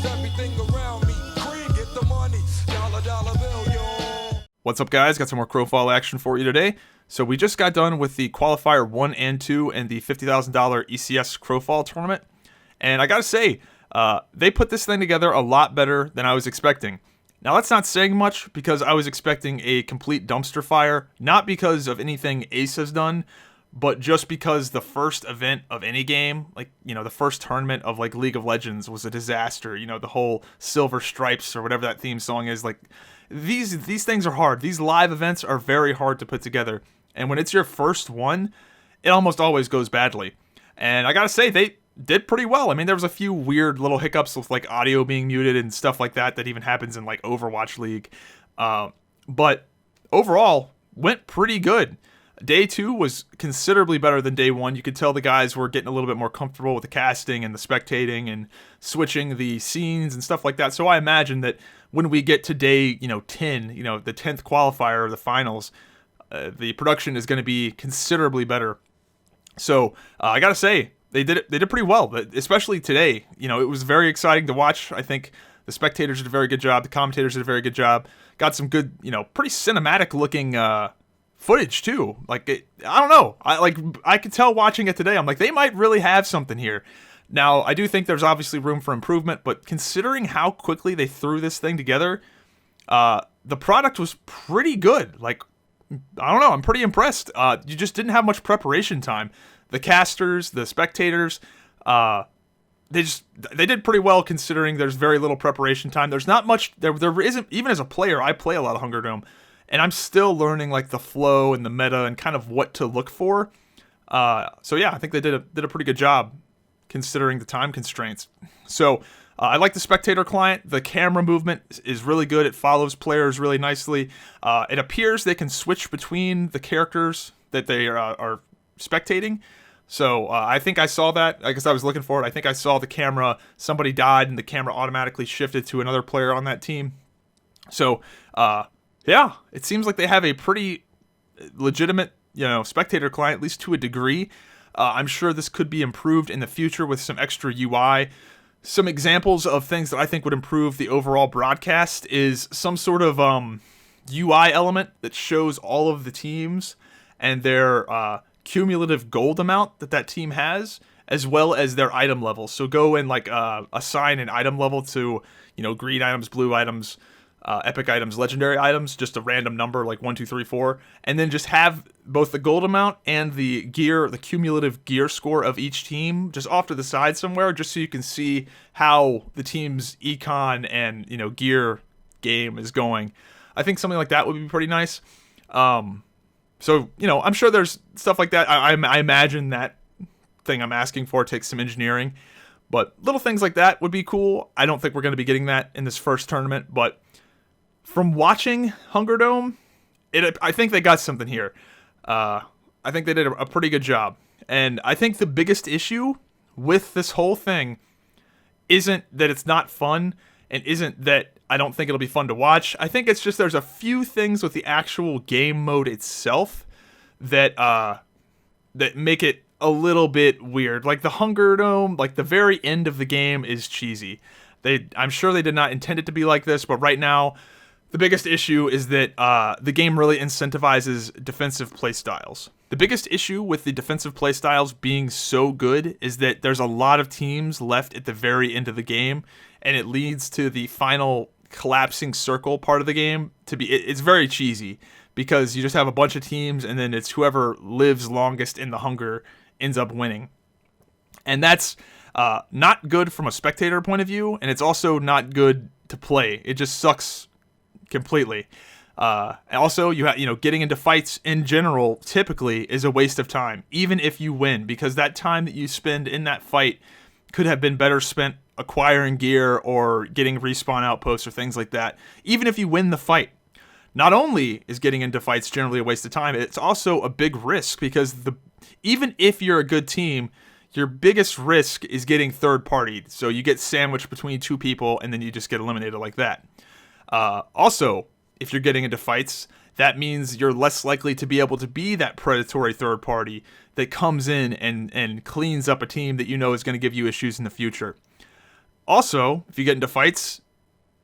everything around me. Green, get the money. Dollar bill, yo. What's up, guys? Got some more Crowfall action for you today. So we just got done with the Qualifier 1 and 2 and the $50,000 ECS Crowfall tournament. And I gotta say, they put this thing together a lot better than I was expecting. Now, that's not saying much because I was expecting a complete dumpster fire, not because of anything Ace has done, but just because the first event of any game, like, you know, the first tournament of, like, League of Legends was a disaster. You know, the whole Silver Stripes or whatever that theme song is, like, these things are hard. These live events are very hard to put together. And when it's your first one, it almost always goes badly. And I gotta say, they did pretty well. I mean, there was a few weird little hiccups with, like, audio being muted and stuff like that even happens in, like, Overwatch League. But overall, went pretty good. Day 2 was considerably better than Day 1. You could tell the guys were getting a little bit more comfortable with the casting and the spectating and switching the scenes and stuff like that. So I imagine that when we get to Day, 10, the 10th qualifier of the finals, the production is going to be considerably better. So I gotta say, they did pretty well, but especially today. It was very exciting to watch. I think the spectators did a very good job. The commentators did a very good job. Got some good, pretty cinematic looking footage too. Like, I don't know. I could tell watching it today. I'm like, they might really have something here. Now, I do think there's obviously room for improvement, but considering how quickly they threw this thing together, the product was pretty good. Like, I don't know. I'm pretty impressed. You just didn't have much preparation time. The casters, the spectators, they did pretty well considering there's very little preparation time. There's not much. There isn't, even as a player. I play a lot of Hunger Dome, and I'm still learning, like, the flow and the meta and kind of what to look for. So yeah, I think they did a pretty good job considering the time constraints. So I like the spectator client. The camera movement is really good. It follows players really nicely. It appears they can switch between the characters that they are spectating. So I think I saw that because I was looking for it. I think I saw the camera. Somebody died and the camera automatically shifted to another player on that team. So yeah, it seems like they have a pretty legitimate, spectator client, at least to a degree. I'm sure this could be improved in the future with some extra UI. Some examples of things that I think would improve the overall broadcast is some sort of UI element that shows all of the teams and their cumulative gold amount that team has, as well as their item levels. So go and, like, assign an item level to, green items, blue items, epic items, legendary items, just a random number like 1, 2, 3, 4, and then just have both the gold amount and the cumulative gear score of each team just off to the side somewhere, just so you can see how the team's econ and, gear game is going. I think something like that would be pretty nice. So, I'm sure there's stuff like that. I imagine that thing I'm asking for takes some engineering, but little things like that would be cool. I don't think we're going to be getting that in this first tournament, but from watching Hunger Dome, I think they got something here. I think they did a pretty good job. And I think the biggest issue with this whole thing isn't that it's not fun, and isn't that I don't think it'll be fun to watch. I think it's just there's a few things with the actual game mode itself that make it a little bit weird. Like the Hunger Dome, like the very end of the game is cheesy. I'm sure they did not intend it to be like this, but right now, the biggest issue is that the game really incentivizes defensive playstyles. The biggest issue with the defensive playstyles being so good is that there's a lot of teams left at the very end of the game, and it leads to the final collapsing circle part of the game to be. It's very cheesy because you just have a bunch of teams, and then it's whoever lives longest in the hunger ends up winning, and that's not good from a spectator point of view, and it's also not good to play. It just sucks completely. Also, getting into fights in general typically is a waste of time, even if you win, because that time that you spend in that fight could have been better spent acquiring gear or getting respawn outposts or things like that. Even if you win the fight, not only is getting into fights generally a waste of time, it's also a big risk, because even if you're a good team, your biggest risk is getting third-partied. So you get sandwiched between two people, and then you just get eliminated like that. Also, if you're getting into fights, that means you're less likely to be able to be that predatory third party that comes in and cleans up a team that you know is going to give you issues in the future. Also, if you get into fights,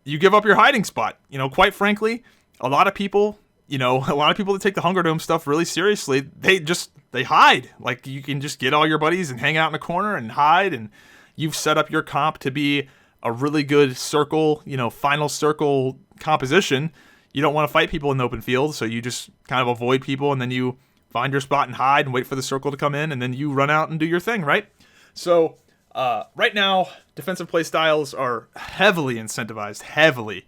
you give up your hiding spot. You know, quite frankly, a lot of people that take the Hunger Dome stuff really seriously, they hide. Like, you can just get all your buddies and hang out in a corner and hide, and you've set up your comp to be a really good circle, final circle composition. You don't want to fight people in the open field, so you just kind of avoid people, and then you find your spot and hide and wait for the circle to come in, and then you run out and do your thing, right? So right now, defensive play styles are heavily incentivized, heavily.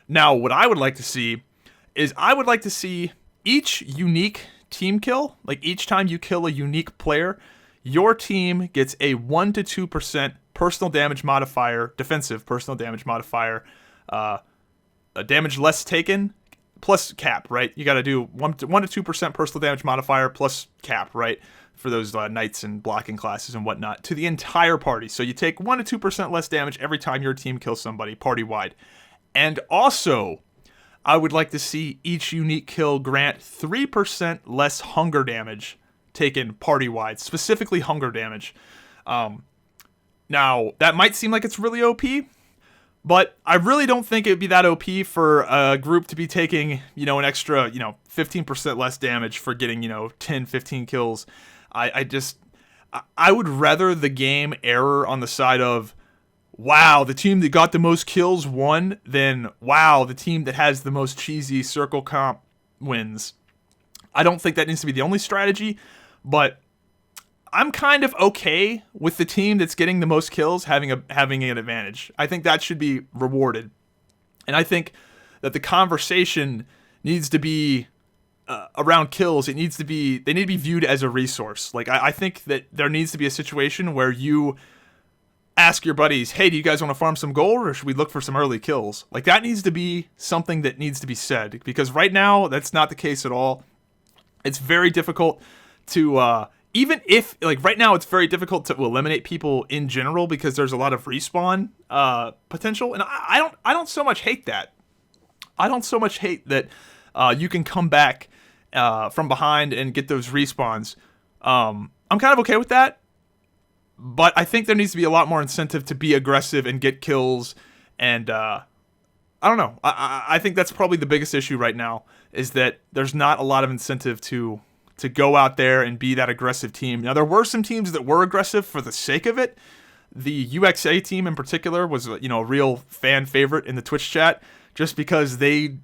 Now, what I would like to see is each unique team kill, like each time you kill a unique player, your team gets a 1 to 2% personal damage modifier, defensive personal damage modifier, a damage less taken, plus cap, right? You got to do 1 to 2% personal damage modifier plus cap, right? For those knights and blocking classes and whatnot, to the entire party. So you take 1 to 2% less damage every time your team kills somebody, party-wide. And also, I would like to see each unique kill grant 3% less hunger damage taken party-wide, specifically hunger damage. Now, that might seem like it's really OP, but I really don't think it would be that OP for a group to be taking, an extra, 15% less damage for getting, 10, 15 kills. I would rather the game error on the side of, wow, the team that got the most kills won, than, wow, the team that has the most cheesy circle comp wins. I don't think that needs to be the only strategy, but I'm kind of okay with the team that's getting the most kills having an advantage. I think that should be rewarded. And I think that the conversation needs to be around kills. They need to be viewed as a resource. Like, I think that there needs to be a situation where you ask your buddies, hey, do you guys want to farm some gold, or should we look for some early kills? Like, that needs to be something that needs to be said, because right now that's not the case at all. It's very difficult to even if, like, right now it's very difficult to eliminate people in general because there's a lot of respawn potential, and I don't so much hate that. I don't so much hate that you can come back from behind and get those respawns. I'm kind of okay with that, but I think there needs to be a lot more incentive to be aggressive and get kills, and I don't know. I think that's probably the biggest issue right now, is that there's not a lot of incentive to go out there and be that aggressive team. Now, there were some teams that were aggressive for the sake of it. The UXA team in particular was, a real fan favorite in the Twitch chat, just because they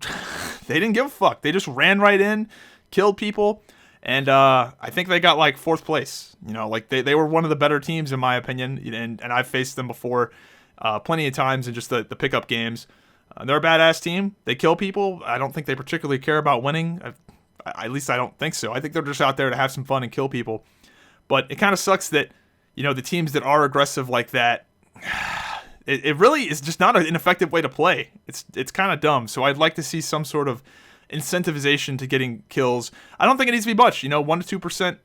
didn't give a fuck. They just ran right in, killed people, and I think they got like 4th place. They were one of the better teams in my opinion, and I've faced them before plenty of times in just the pickup games. They're a badass team. They kill people. I don't think they particularly care about winning. At least I don't think so. I think they're just out there to have some fun and kill people. But it kind of sucks that, the teams that are aggressive like that, it really is just not an effective way to play. It's kind of dumb. So I'd like to see some sort of incentivization to getting kills. I don't think it needs to be much. 1 to 2%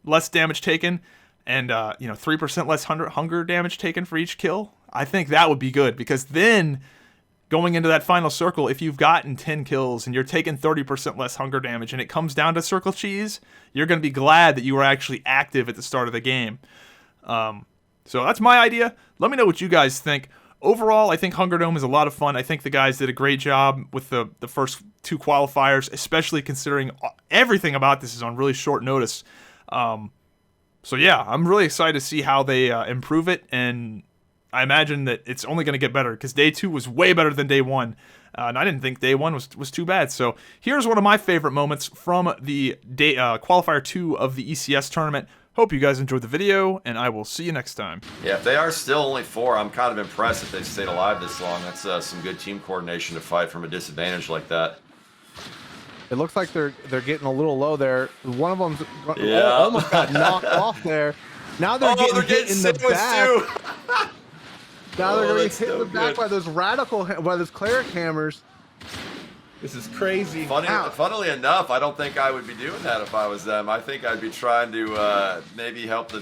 less damage taken, and 3% less hunger damage taken for each kill. I think that would be good, because then going into that final circle, if you've gotten 10 kills and you're taking 30% less hunger damage and it comes down to circle cheese, you're going to be glad that you were actually active at the start of the game. So that's my idea. Let me know what you guys think. Overall, I think Hunger Dome is a lot of fun. I think the guys did a great job with the first 2 qualifiers, especially considering everything about this is on really short notice. So yeah, I'm really excited to see how they improve it, and I imagine that it's only going to get better, because day 2 was way better than day 1. And I didn't think day 1 was too bad. So here's one of my favorite moments from the Qualifier 2 of the ECS tournament. Hope you guys enjoyed the video, and I will see you next time. Yeah, if they are still only 4, I'm kind of impressed that they've stayed alive this long. That's some good team coordination to fight from a disadvantage like that. It looks like they're getting a little low there. One of them almost got knocked off there. Now they're getting hit in the back. Now they're getting hit in the back by those cleric hammers. This is crazy. Funnily enough, I don't think I would be doing that if I was them. I think I'd be trying to maybe help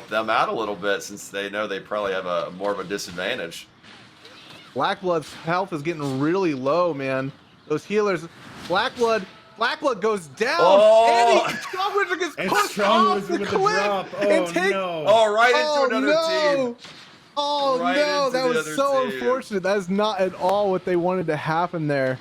them out a little bit, since they know they probably have more of a disadvantage. Blackblood's health is getting really low, man. Those healers, Blackblood goes down, and Strongwizard gets pushed off the cliff drop. and takes. Right into another team. Oh Right no, into that the was other so team. unfortunate. That is not at all what they wanted to happen there.